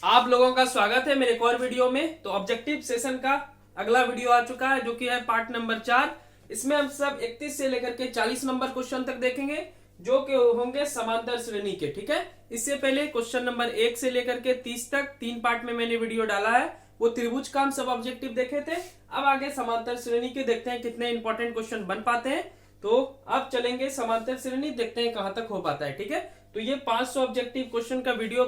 आप लोगों का स्वागत है मेरे एक और वीडियो में। तो ऑब्जेक्टिव सेशन का अगला वीडियो आ चुका है जो कि है पार्ट नंबर 4। इसमें हम सब 31 से लेकर के 40 नंबर क्वेश्चन तक देखेंगे जो कि होंगे समांतर श्रेणी के। ठीक है, इससे पहले क्वेश्चन नंबर 1 से लेकर के 30 तक 3 पार्ट में मैंने वीडियो डाला है। वो त्रिभुज का हम सब ऑब्जेक्टिव देखे थे। अब आगे समांतर श्रेणी के देखते हैं कितने इंपॉर्टेंट क्वेश्चन बन पाते हैं। तो अब चलेंगे समांतर श्रेणी, देखते हैं कहां तक हो पाता है। ठीक है, तो ये 500 ऑब्जेक्टिव क्वेश्चन का वीडियो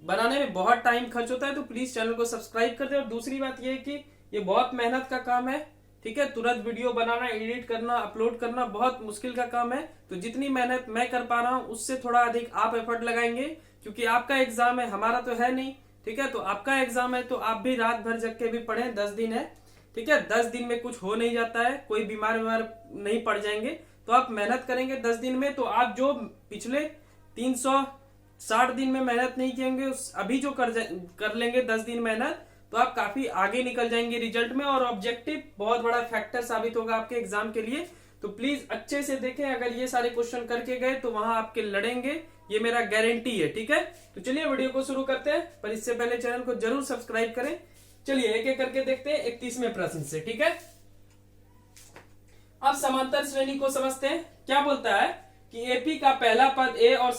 बनाने में बहुत टाइम खर्च होता है, तो प्लीज चैनल को सब्सक्राइब कर दे। और दूसरी बात यह है कि ये बहुत मेहनत का काम है। ठीक है, तुरंत वीडियो बनाना, एडिट करना, अपलोड करना बहुत मुश्किल का काम है। तो जितनी मेहनत मैं कर पा रहा हूँ उससे थोड़ा अधिक आप एफर्ट लगाएंगे, क्योंकि आपका एग्जाम है, हमारा तो है नहीं। ठीक है, तो आपका एग्जाम है तो आप भी रात भर जग के भी पढ़ें। 10 दिन है। ठीक है, 10 दिन में कुछ हो नहीं जाता है, कोई बीमार नहीं पड़ जाएंगे। तो आप मेहनत करेंगे 10 दिन में, तो आप जो पिछले 360 दिन में मेहनत नहीं किएंगे अभी जो कर लेंगे 10 दिन मेहनत, तो आप काफी आगे निकल जाएंगे रिजल्ट में। और ऑब्जेक्टिव बहुत बड़ा फैक्टर साबित होगा आपके एग्जाम के लिए। तो प्लीज अच्छे से देखें, अगर ये सारे क्वेश्चन करके गए तो वहां आपके लड़ेंगे, ये मेरा गारंटी है। ठीक है, तो चलिए वीडियो को शुरू करते हैं, पर इससे पहले चैनल को जरूर सब्सक्राइब करें। चलिए एक एक करके देखते हैं 31वें प्रश्न से। ठीक है, अब समांतर श्रेणी को समझते हैं। क्या बोलता है कि एपी का पहला पद ए और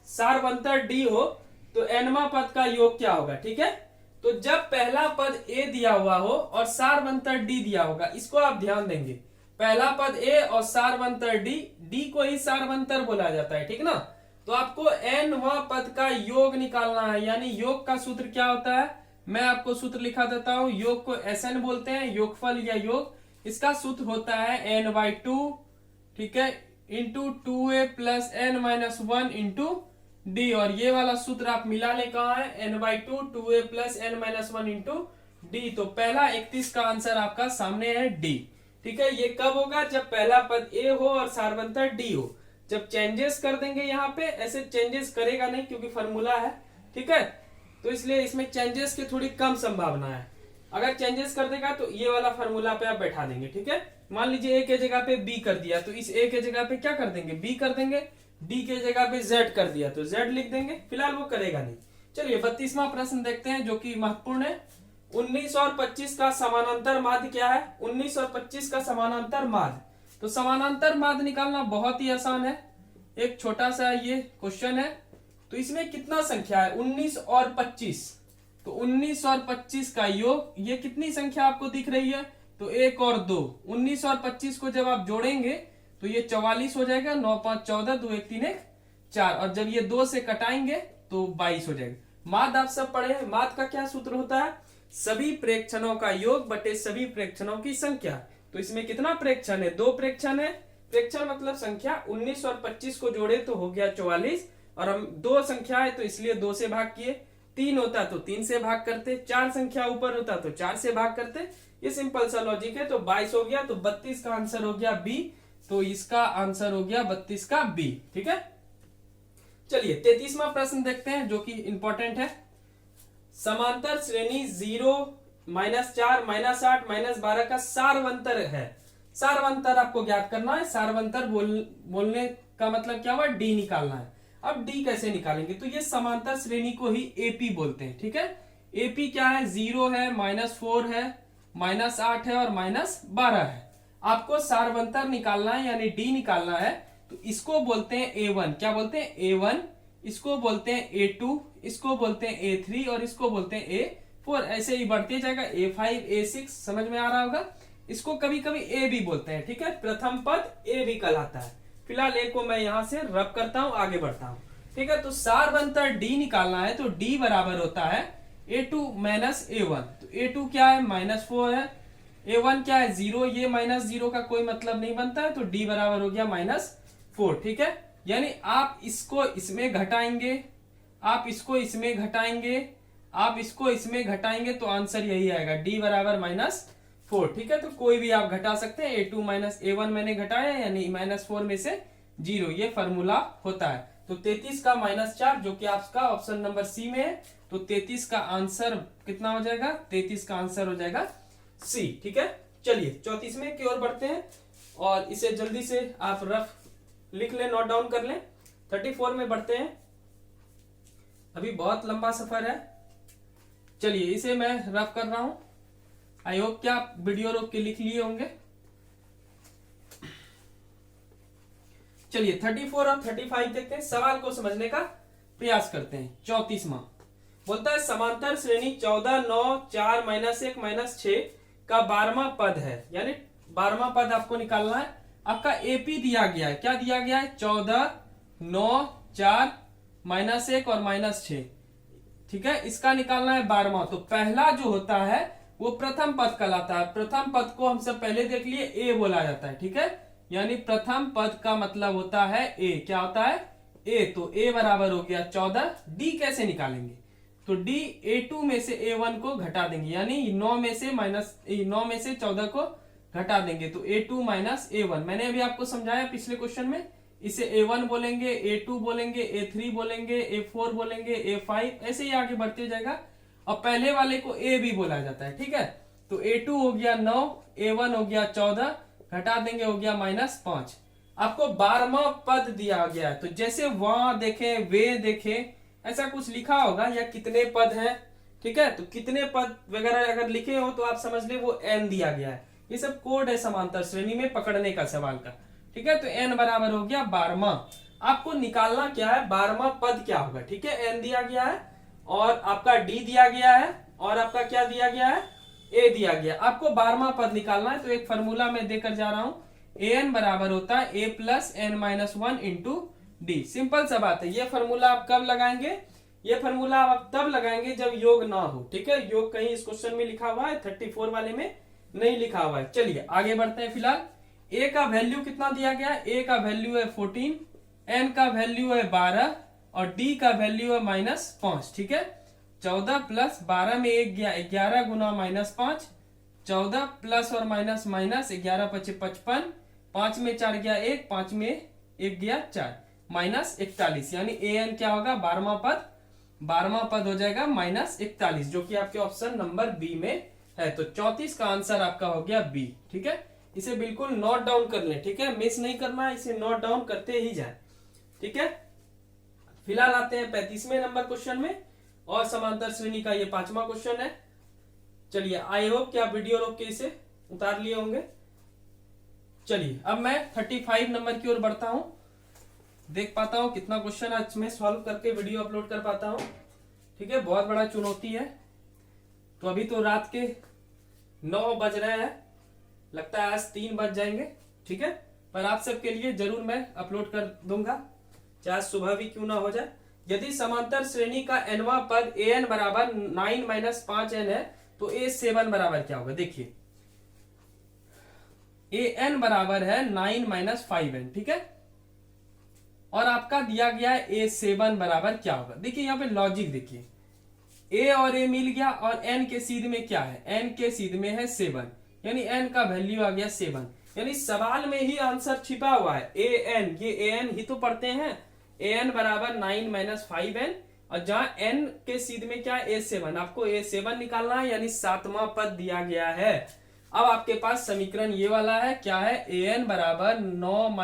सारवंतर डी हो तो एनवा पद का योग क्या होगा। ठीक है, तो जब पहला पद ए दिया हुआ हो और सारवंतर डी दिया होगा, इसको आप ध्यान देंगे। पहला पद ए और सारवंतर डी, डी को ही सारवंतर बोला जाता है। ठीक ना, तो आपको एन व पद का योग निकालना है। यानी योग का सूत्र क्या होता है, मैं आपको सूत्र लिखा देता हूं। योग को एसएन बोलते हैं, योगफल या योग। इसका सूत्र होता है n/2, ठीक है, into 2a plus n-1 into D. और ये वाला सूत्र आप मिला ले, कहा है n/2 2a plus n-1 into D. तो पहला 31 का आंसर आपका सामने है डी। ठीक है, ये कब होगा, जब पहला पद ए हो और सारवंतर डी हो। जब चेंजेस कर देंगे यहाँ पे, ऐसे चेंजेस करेगा नहीं क्योंकि फॉर्मूला है। ठीक है, तो इसलिए इसमें चेंजेस की थोड़ी कम संभावना है। अगर चेंजेस कर देगा तो ये वाला फॉर्मूला पे आप बैठा देंगे। ठीक है, मान लीजिए ए के जगह पे बी कर दिया, तो इस ए के जगह पे क्या कर देंगे, बी कर देंगे। डी के जगह पे जेड कर दिया तो जेड लिख देंगे। फिलहाल वो करेगा नहीं। चलिए 32वां प्रश्न देखते हैं जो कि महत्वपूर्ण है। 19 और 25 का समानांतर माध्य क्या है। 19 और 25 का समानांतर माध्य, तो समानांतर माध्य निकालना बहुत ही आसान है। एक छोटा सा ये क्वेश्चन है। तो इसमें कितना संख्या है, 19 और 25। तो 19 और 25 का योग, ये कितनी संख्या आपको दिख रही है, तो 1 और 2। 19 और 25 को जब आप जोड़ेंगे तो ये 44 हो जाएगा। 9 5 14, 2 1 3 1 4। और जब ये 2 से कटाएंगे तो 22 हो जाएगा। माध्य आप सब पढ़े हैं। माध्य का क्या सूत्र होता है, सभी प्रेक्षणों का योग बटे सभी प्रेक्षणों की संख्या। तो इसमें कितना प्रेक्षण है, 2 प्रेक्षण है। प्रेक्षण मतलब संख्या। 19 और 25 को जोड़े तो हो गया 44, और हम 2 संख्या है तो इसलिए 2 से भाग किए। 3 होता तो 3 से भाग करते, 4 संख्या ऊपर होता तो 4 से भाग करते। ये सिंपल सा लॉजिक है। तो 22 हो गया, तो 32 का आंसर हो गया बी। तो इसका आंसर हो गया 32 का बी। ठीक है, चलिए 33वां प्रश्न देखते हैं जो कि इंपॉर्टेंट है। समांतर श्रेणी 0, -4, -8, -12 का सारवंतर है। सारवंतर आपको ज्ञात करना है। सारवंतर बोलने का मतलब क्या हुआ, डी निकालना है। अब डी कैसे निकालेंगे, तो ये समांतर श्रेणी को ही एपी बोलते हैं। ठीक है, एपी क्या है, 0 है, -4 है, -8 है और -12 है। आपको सारवंतर निकालना है यानी डी निकालना है। तो इसको बोलते हैं A1। क्या बोलते हैं, A1। इसको बोलते हैं A2, इसको बोलते हैं A3 और इसको बोलते हैं A4। ऐसे ही बढ़ते जाएगा, A5, A6। समझ में आ रहा होगा। इसको कभी कभी ए भी बोलते हैं। ठीक है, प्रथम पद ए भी कहलाता है। फिलहाल ए को मैं यहां से रब करता हूं, आगे बढ़ता हूं। ठीक है, तो सारवंतर डी निकालना है तो डी बराबर होता है A2 माइनस A1। तो A2 क्या है, -4 है। A1 क्या है, 0। ये -0 का कोई मतलब नहीं बनता है, तो डी बराबर हो गया -4। ठीक है, यानी आप इसको इसमें घटाएंगे, आप इसको इसमें घटाएंगे, आप इसको इसमें घटाएंगे तो आंसर यही आएगा, डी बराबर -4। ठीक है, तो कोई भी आप घटा सकते हैं। A2 माइनस A1 मैंने घटाया यानी -4 में से 0, ये फॉर्मूला होता है। तो 33 का -4 जो कि आपका ऑप्शन नंबर सी में है। तो 33 का आंसर कितना हो जाएगा, 33 का आंसर हो जाएगा सी। ठीक है, चलिए 34वें की ओर बढ़ते हैं और इसे जल्दी से आप रफ लिख लें, नोट डाउन कर लें। 34 में बढ़ते हैं। अभी बहुत लंबा सफर है, चलिए इसे मैं रफ कर रहा हूं। आई होप क्या आप वीडियो रोक के लिख लिए होंगे। चलिए 34 और 35 देखते हैं, सवाल को समझने का प्रयास करते हैं। 34वां बोलता है समांतर श्रेणी 14 9 4 -1 -6 का 12वां पद है, यानी 12वां पद आपको निकालना है। आपका एपी दिया गया है, क्या दिया गया है 14 9 4 -1 और -6, ठीक है। इसका निकालना है 12वां। तो पहला जो होता है वो प्रथम पद कहलाता है। प्रथम पद को हम सब पहले देख लिए ए बोला जाता है, ठीक है। यानी प्रथम पद का मतलब होता है ए। क्या होता है ए। तो ए बराबर हो गया 14। डी कैसे निकालेंगे, तो डी A2 में से A1 को घटा देंगे, यानी 9 में से 14 को घटा देंगे, तो A2 माइनस A1। मैंने अभी आपको समझाया पिछले क्वेश्चन में, इसे A1 बोलेंगे, A2 बोलेंगे, A3 बोलेंगे, A4 बोलेंगे, A5, ऐसे ही आगे बढ़ते जाएगा। और पहले वाले को A भी बोला जाता है, ठीक है। तो A2 हो गया 9, A1 हो गया 14, घटा देंगे हो गया -5। आपको 12वां पद दिया गया है, तो जैसे वहां देखे वे देखे ऐसा कुछ लिखा होगा, या कितने पद हैं, ठीक है। तो कितने पद वगैरह अगर लिखे हो तो आप समझ ले वो n दिया गया है। ये सब कोड है समांतर श्रेणी में पकड़ने का सवाल का, ठीक है। तो n बराबर हो गया 12वां। आपको निकालना क्या है, 12वां पद क्या होगा, ठीक है। n दिया गया है और आपका d दिया गया है और आपका क्या दिया गया है, a दिया गया। आपको 12वां पद निकालना है, तो एक फॉर्मूला मैं देकर जा रहा हूं। an बराबर होता है a plus n-1 into D. Simple सा बात है। ये फॉर्मूला आप कब लगाएंगे, ये फॉर्मूला आप तब लगाएंगे जब योग ना हो, ठीक है। योग कहीं इस क्वेश्चन में लिखा हुआ है, 34 वाले में नहीं लिखा हुआ है। चलिए आगे बढ़ते हैं। फिलहाल a का वैल्यू कितना दिया गया है, a का वैल्यू है 14, n का वैल्यू है 12 और d का वैल्यू है -5, ठीक है। 14 प्लस 12 में 1 गया 11 गुना -5, 14 प्लस और माइनस 11 × 5 = 55, 5 में 4 गया 1, 5 में 1 गया 4, -41, यानी an क्या होगा 12वां पद, 12वां पद हो जाएगा -41, जो कि आपके ऑप्शन नंबर बी में है। तो 34 का आंसर आपका हो गया बी, ठीक है। इसे बिल्कुल नोट डाउन कर लें, ठीक है, मिस नहीं करना है, इसे नोट डाउन करते ही जाए, ठीक है। फिलहाल आते हैं 35वें नंबर क्वेश्चन में, और समांतर श्रेणी का ये 5वां क्वेश्चन है। चलिए आई होप कि आप वीडियो रोक के इसे उतार लिए होंगे। चलिए अब मैं 35 नंबर की ओर बढ़ता हूं, देख पाता हूं कितना क्वेश्चन आज मैं सॉल्व करके वीडियो अपलोड कर पाता हूं, ठीक है। बहुत बड़ा चुनौती है। तो अभी तो रात के 9 बज रहे हैं, लगता है आज 3 बज जाएंगे, ठीक है। पर आप सबके लिए जरूर मैं अपलोड कर दूंगा, चाहे सुबह भी क्यों ना हो जाए। यदि समांतर श्रेणी का nवां पद an बराबर 9 - 5n है, तो a7 बराबर क्या होगा, देखिए an बराबर है 9 - 5n, ठीक है। और आपका दिया गया है a7 बराबर क्या होगा। देखिए यहाँ पे लॉजिक देखिए, a और a मिल गया और n के सीध में क्या है, n के सीध में है 7, यानी n का वैल्यू आ गया 7, यानी सवाल में ही आंसर छिपा हुआ है an। ये an ही तो पढ़ते हैं, an बराबर 9 - 5n, और जहां n के सीध में क्या है a7, आपको a7 निकालना है, यानी 7वां पद दिया गया है। अब आपके पास समीकरण ये वाला है, क्या है, an बराबर 9 -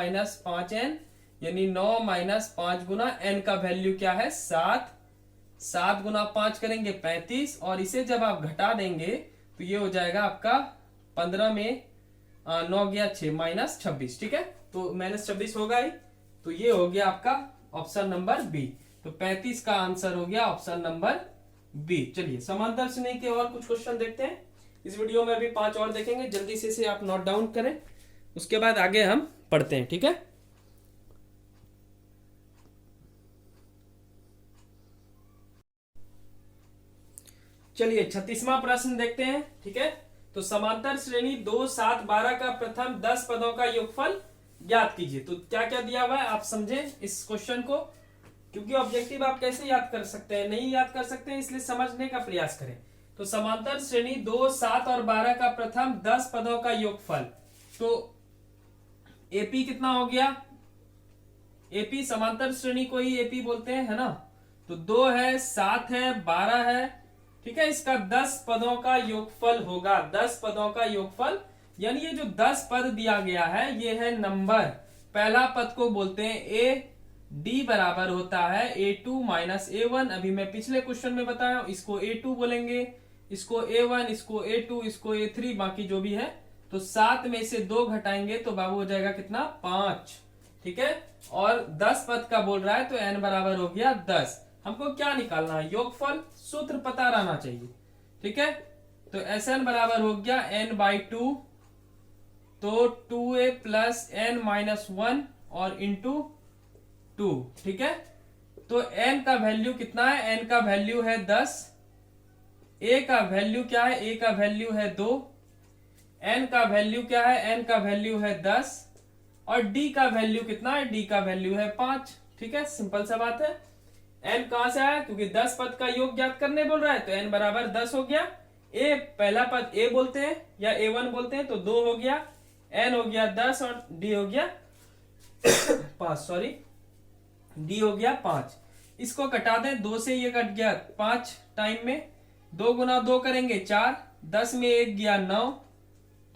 5n, यानी 9 - 5 गुना n का वैल्यू क्या है 7, 7 गुना 5 करेंगे 35, और इसे जब आप घटा देंगे तो ये हो जाएगा आपका 15 में 9 गया 6 -26, ठीक है। तो -26 होगा ही, तो ये हो गया आपका ऑप्शन नंबर बी। तो 35 का आंसर हो गया ऑप्शन नंबर बी। चलिए समांतर श्रेणी के और कुछ क्वेश्चन देखते हैं। इस वीडियो में अभी 5 और देखेंगे, जल्दी से इसे आप नोट डाउन करें, उसके बाद आगे हम पढ़ते हैं, ठीक है। चलिए 36वां प्रश्न देखते हैं, ठीक है। तो समांतर श्रेणी 2 7 12 का प्रथम 10 पदों का योगफल ज्ञात कीजिए। तो क्या क्या दिया हुआ है आप समझें इस क्वेश्चन को, क्योंकि ऑब्जेक्टिव आप कैसे याद कर सकते हैं, नहीं याद कर सकते हैं, इसलिए समझने का प्रयास करें। तो समांतर श्रेणी 2 7 और 12 का प्रथम 10 पदों का योगफल, तो एपी कितना हो गया, एपी समांतर श्रेणी को ही एपी बोलते हैं, है ना। तो 2 है 7 है 12 है, ठीक है। इसका 10 पदों का योगफल होगा, 10 पदों का योगफल, यानी ये जो 10 पद दिया गया है ये है नंबर। पहला पद को बोलते हैं ए, डी बराबर होता है A2 माइनस A1। अभी मैं पिछले क्वेश्चन में बताया, इसको A2 बोलेंगे, इसको A1, इसको A2, इसको A3, बाकी जो भी है। तो 7 में से 2 घटाएंगे तो बाबू हो जाएगा कितना, 5। ठीक है, और 10 पद का बोल रहा है तो n बराबर हो गया 10। हमको क्या निकालना है, योगफल, सूत्र पता रहना चाहिए। ठीक है, तो Sn बराबर हो गया n/2, तो 2a प्लस n माइनस 1 और इंटू 2। ठीक है, तो n का वैल्यू कितना है, n का वैल्यू है 10, a का वैल्यू क्या है, a का वैल्यू है 2, n का वैल्यू क्या है, n का वैल्यू है 10, और d का वैल्यू कितना है, d का वैल्यू है 5। ठीक है, सिंपल सा बात है। n कहां से आया, क्योंकि 10 पद का योग ज्ञात करने बोल रहा है, तो n बराबर 10 हो गया। a पहला पद a बोलते हैं या a1 बोलते हैं, तो 2 हो गया, n हो गया 10 और d हो गया 5, सॉरी, d हो गया 5। इसको कटा दें, 2 से ये कट गया 5 टाइम में, 2 गुना 2 करेंगे 4, 10 में 1 गया 9।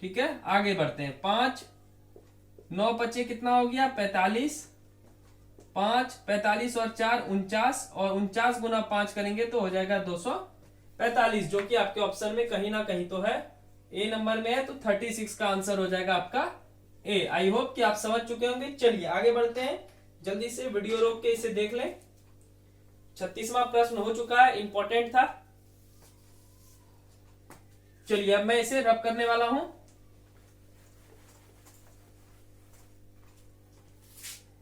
ठीक है, आगे बढ़ते हैं, 5 9 बचे कितना हो गया, 45, 5 45 और 4 49, और 49 गुना 5 करेंगे तो हो जाएगा 245, जो कि आपके ऑप्शन में कहीं ना कहीं तो है, ए नंबर में है, तो 36 का आंसर हो जाएगा आपका ए। आई होप कि आप समझ चुके होंगे। चलिए आगे बढ़ते हैं, जल्दी से वीडियो रोक के इसे देख लें। 36वां प्रश्न हो चुका है, इंपॉर्टेंट था। चलिए अब मैं इसे रब करने वाला हूं।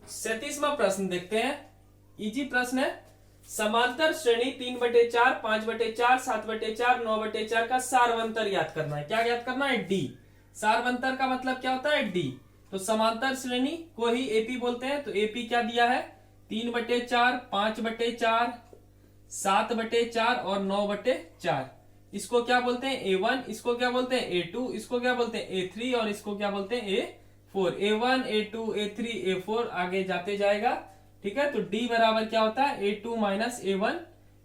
37वां प्रश्न देखते हैं, इजी प्रश्न है। समांतर श्रेणी 3/4, 5/4, 7/4, 9/4 का सारवंतर ज्ञात करना है। क्या ज्ञात करना है, डी। सारवंतर का मतलब क्या होता है, डी। तो समांतर श्रेणी को ही एपी बोलते हैं। तो एपी क्या दिया है, 3/4, 5/4, 7/4 और 9/4। इसको क्या बोलते हैं, A1, इसको क्या बोलते हैं, A2, इसको क्या बोलते हैं, A3, और इसको क्या बोलते हैं, A4। A1, A2, A3, A4 आगे जाते जाएगा। ठीक है, तो D बराबर क्या होता है, A2 माइनस A1,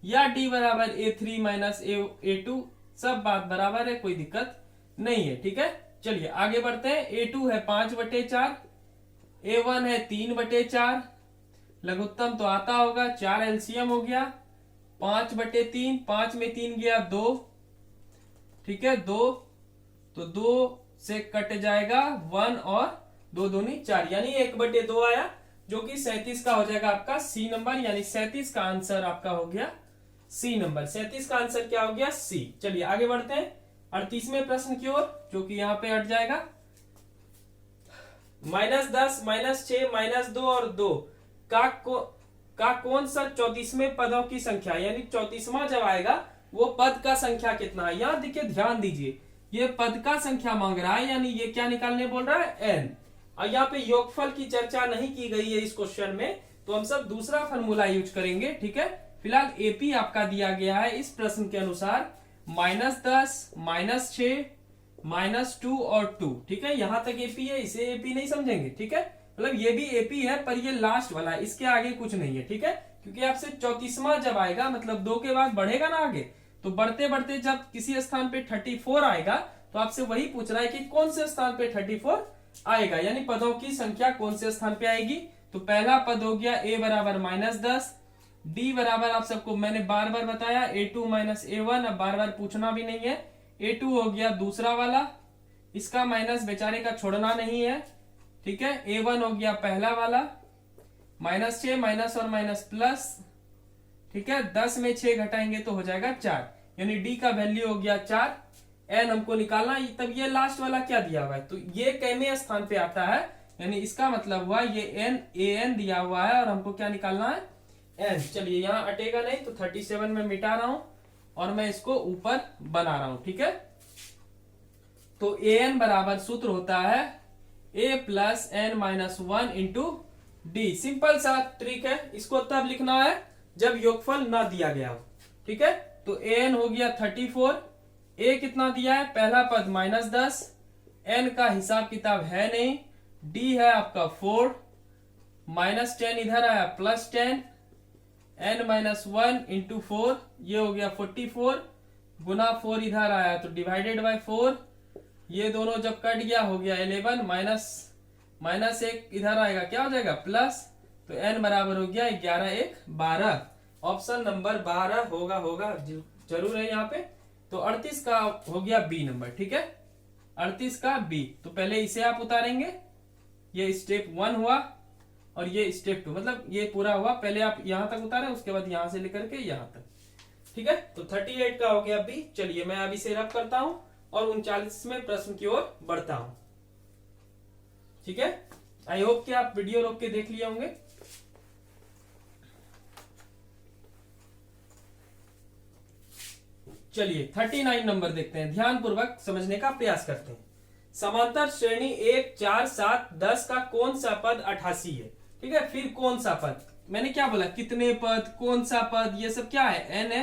या D बराबर A3 माइनस A2, सब बात बराबर है, कोई दिक्कत नहीं है। ठीक है, चलिए आगे बढ़ते हैं। A2 है 5/4, A1 है 3/4, लघुत्तम तो आता होगा, 4 एलसीएम हो गया, 5/3, 5 में 3 गया 2। ठीक है, 2, तो 2 से कट जाएगा 1 और 2 दूनी 4, यानी 1/2 आया, जो कि 37 का हो जाएगा आपका सी नंबर, यानी 37 का आंसर आपका हो गया सी नंबर। 37 का आंसर क्या हो गया, सी। चलिए आगे बढ़ते हैं 38वें प्रश्न की ओर, जो कि यहाँ पे हट जाएगा। -10, -6, -2 और 2 का कौन सा 34वें पदों की संख्या, यानी 34वां जब आएगा वो पद का संख्या कितना है। यहाँ देखिए, ध्यान दीजिए, ये पद का संख्या मांग रहा है, यानी ये क्या निकालने बोल रहा है, n। और यहाँ पे योगफल की चर्चा नहीं की गई है इस क्वेश्चन में, तो हम सब दूसरा फॉर्मूला यूज करेंगे। ठीक है, फिलहाल एपी आपका दिया गया है इस प्रश्न के अनुसार -10, -6, -2 और 2। ठीक है, यहां तक एपी है, इसे एपी नहीं समझेंगे। ठीक है, मतलब ये भी एपी है, पर ये लास्ट वाला है, इसके आगे कुछ नहीं है। ठीक है, क्योंकि आपसे 34वां जब आएगा, मतलब 2 के बाद बढ़ेगा ना आगे, तो बढ़ते बढ़ते जब किसी स्थान पे 34 आएगा, तो आपसे वही पूछ रहा है कि कौन से स्थान पे 34 आएगा, यानी पदों की संख्या कौन से स्थान पे आएगी। तो पहला पद हो गया a बराबर -10, d बराबर आप सबको मैंने बार बार बताया A2 माइनस A1, अब बार बार पूछना भी नहीं है। A2 हो गया दूसरा वाला, इसका माइनस बेचारे का छोड़ना नहीं है। ठीक है, A1 हो गया पहला वाला, -6, माइनस और माइनस प्लस। ठीक है, 10 में 6 घटाएंगे तो हो जाएगा 4, यानी डी का वैल्यू हो गया 4। एन हमको निकालना, तब ये लास्ट वाला क्या दिया हुआ है, तो ये कैमे स्थान पे आता है, यानी इसका मतलब हुआ ये एन एन दिया हुआ है और हमको क्या निकालना है, एन। चलिए यहाँ अटेगा नहीं, तो 37 में मिटा रहा हूं और मैं इसको ऊपर बना रहा हूं। ठीक है, तो ए एन बराबर सूत्र होता है a plus N minus 1 into D. Simple सा ट्रिक है, इसको तब लिखना है जब योगफल ना दिया गया हो। ठीक है, तो ए एन हो गया 34, ए कितना दिया है, पहला पद -10, एन का हिसाब किताब है नहीं, डी है आपका 4, -10 इधर आया +10, n माइनस 1 इंटू 4, ये हो गया 44, गुना 4 इधर आया तो डिवाइडेड बाय 4, ये दोनों जब कट गया हो गया 11, माइनस 1 इधर आएगा क्या हो जाएगा प्लस, तो n बराबर हो गया 11 1 12। ऑप्शन नंबर 12 होगा जरूर है यहाँ पे। तो 38 का हो गया बी नंबर, ठीक है, 38 का बी। तो पहले इसे आप उतारेंगे, ये स्टेप 1 हुआ और ये स्टेप 2, मतलब ये पूरा हुआ। पहले आप यहां तक उतारे, उसके बाद यहां से लेकर के यहां तक, ठीक है। तो 38 का हो गया बी। चलिए मैं अभी से रब करता हूं और 39वें प्रश्न की ओर बढ़ता हूं, ठीक है। आई होप कि आप वीडियो रोक के देख लिए होंगे। चलिए 39 नंबर देखते हैं, ध्यान पूर्वक समझने का प्रयास करते हैं। समांतर श्रेणी 1 4 7 10 का कौन सा पद 88 है, ठीक है। फिर कौन सा पद, मैंने क्या बोला, कितने पद, कौन सा पद, ये सब क्या है, एन है।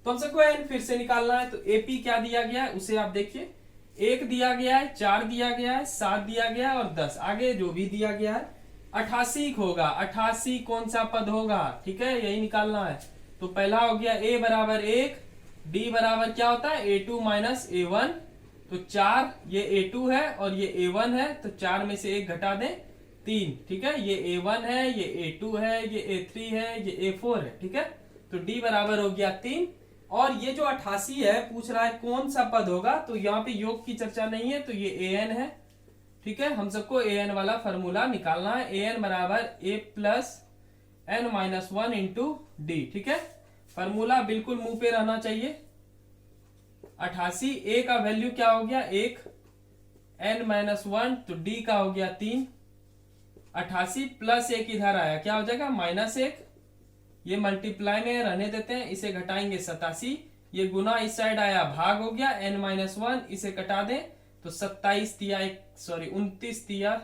तो हम सबको एन फिर से निकालना है। तो एपी क्या दिया गया है उसे आप देखिए, 1 दिया गया है, 4 दिया गया है, 7 दिया गया है और 10 आगे जो भी दिया गया है। 88 होगा, 88 कौन सा पद होगा, ठीक है, यही निकालना है। तो पहला हो गया a बराबर 1, d बराबर क्या होता है a2 माइनस a1। तो 4 ये a2 है और ये a1 है, तो 4 में से 1 घटा दें 3, ठीक है। ये a1 है, ये a2 है, ये a3 है, ये a4 है, ठीक है। तो d बराबर हो गया 3। और ये जो 88 है पूछ रहा है कौन सा पद होगा, तो यहाँ पे योग की चर्चा नहीं है, तो ये an है, ठीक है। हम सबको an वाला फॉर्मूला निकालना है। an बराबर a plus n minus 1 into D, ठीक है। फॉर्मूला बिल्कुल मुंह पे रहना चाहिए। 88 a का वैल्यू क्या हो गया 1, n माइनस 1, तो d का हो गया 3। 88 प्लस 1 इधर आया, क्या हो जाएगा -1। ये मल्टीप्लाई में रहने देते हैं, इसे घटाएंगे 87। ये गुना इस साइड आया, भाग हो गया n माइनस 1, इसे कटा दें तो 27 दिया 29 दिया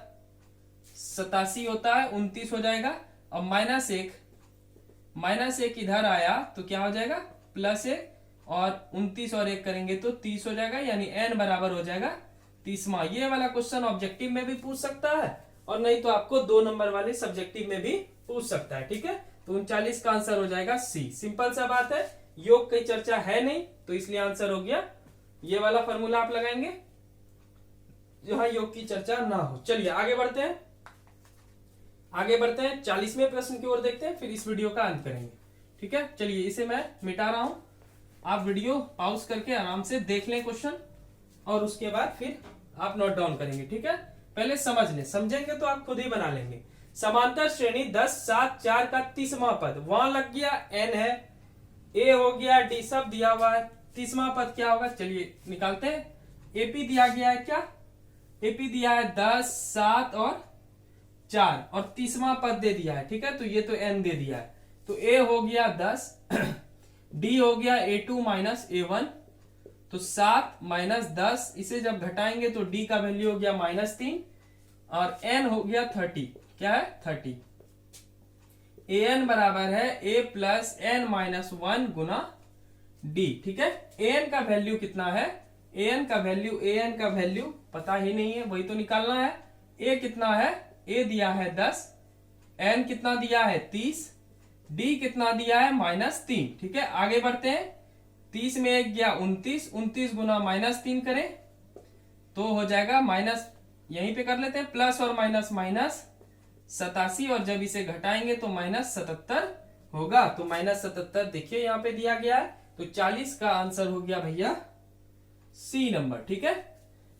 87 होता है, 29 हो जाएगा। अब -1 इधर आया तो क्या हो जाएगा +1, और 29 और 1 करेंगे तो 30 हो जाएगा, यानी n बराबर हो जाएगा 30वां। ये वाला क्वेश्चन ऑब्जेक्टिव में भी पूछ सकता है और नहीं तो आपको 2 नंबर वाले सब्जेक्टिव में भी पूछ सकता है, ठीक है। तो 39 का आंसर हो जाएगा सी। सिंपल सा बात है, योग की चर्चा है नहीं तो इसलिए आंसर हो गया ये वाला फॉर्मूला आप लगाएंगे जहां योग की चर्चा ना हो। चलिए आगे बढ़ते हैं, 40वें प्रश्न की ओर देखते हैं, फिर इस वीडियो का अंत करेंगे, ठीक है। चलिए इसे मैं मिटा रहा हूं, आप वीडियो पॉज करके आराम से देख लें क्वेश्चन और उसके बाद फिर आप नोट डाउन करेंगे, ठीक है। पहले समझ लें, समझेंगे तो आप खुद ही बना लेंगे। समांतर श्रेणी 10 7 4 का 30वां पद, वहां लग गया n है, a हो गया, d सब दिया हुआ है, 30वां पद क्या होगा, चलिए निकालते हैं। एपी दिया गया है, क्या एपी दिया है 10 7 और 4 और 30वां पद दे दिया है, ठीक है। तो ये तो n दे दिया है, तो a हो गया 10 d हो गया a2 माइनस a1, तो 7 माइनस 10, इसे जब घटाएंगे तो d का वैल्यू हो गया -3 और n हो गया 30, क्या है 30। an बराबर है a plus n minus 1 Guna d, ठीक है। an का वैल्यू कितना है, an का वैल्यू पता ही नहीं है, वही तो निकालना है। a कितना है, a दिया है 10, n कितना दिया है 30, d कितना दिया है -3, ठीक है। आगे बढ़ते हैं, 30 में 1 गया 29 गुना -3 करें तो हो जाएगा यहीं पे कर लेते हैं, प्लस और माइनस 87, और जब इसे घटाएंगे तो -77 होगा। तो -77 देखिए यहाँ पे दिया गया है, तो 40 का आंसर हो गया भैया सी नंबर, ठीक है।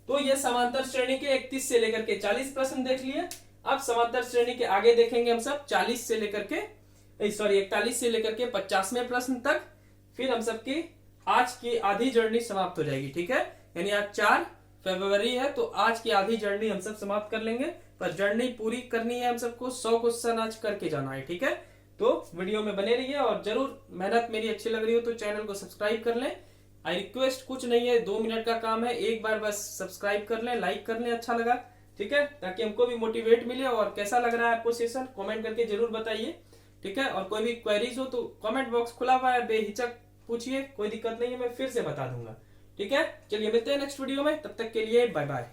तो ये समांतर श्रेणी के 31 से लेकर के 40 प्रश्न देख लिए। अब समांतर श्रेणी के आगे देखेंगे हम सब 41 से लेकर के 50वें प्रश्न तक। फिर हम सबकी आज की आधी जर्नी समाप्त हो जाएगी, ठीक है। यानी आज 4 फरवरी है, तो आज की आधी जर्नी हम सब समाप्त कर लेंगे, पर जर्नी पूरी करनी है हम सबको, 100 क्वेश्चन आज करके जाना है, ठीक है। तो वीडियो में बने रहिए और जरूर मेहनत मेरी अच्छी लग रही हो तो चैनल को सब्सक्राइब कर लें। आई रिक्वेस्ट कुछ नहीं है, 2 मिनट का काम है, एक बार बस सब्सक्राइब कर लें, लाइक कर लें, अच्छा लगा, ठीक है, ताकि हमको भी मोटिवेट मिले। और कैसा लग रहा है आपको सेशन, कमेंट करके जरूर बताइए, ठीक है। और कोई भी क्वेरीज हो तो कमेंट बॉक्स खुला हुआ है, बेहिचक पूछिए, कोई दिक्कत नहीं है, मैं फिर से बता दूंगा, ठीक है। चलिए मिलते हैं नेक्स्ट वीडियो में, तब तक के लिए बाय बाय।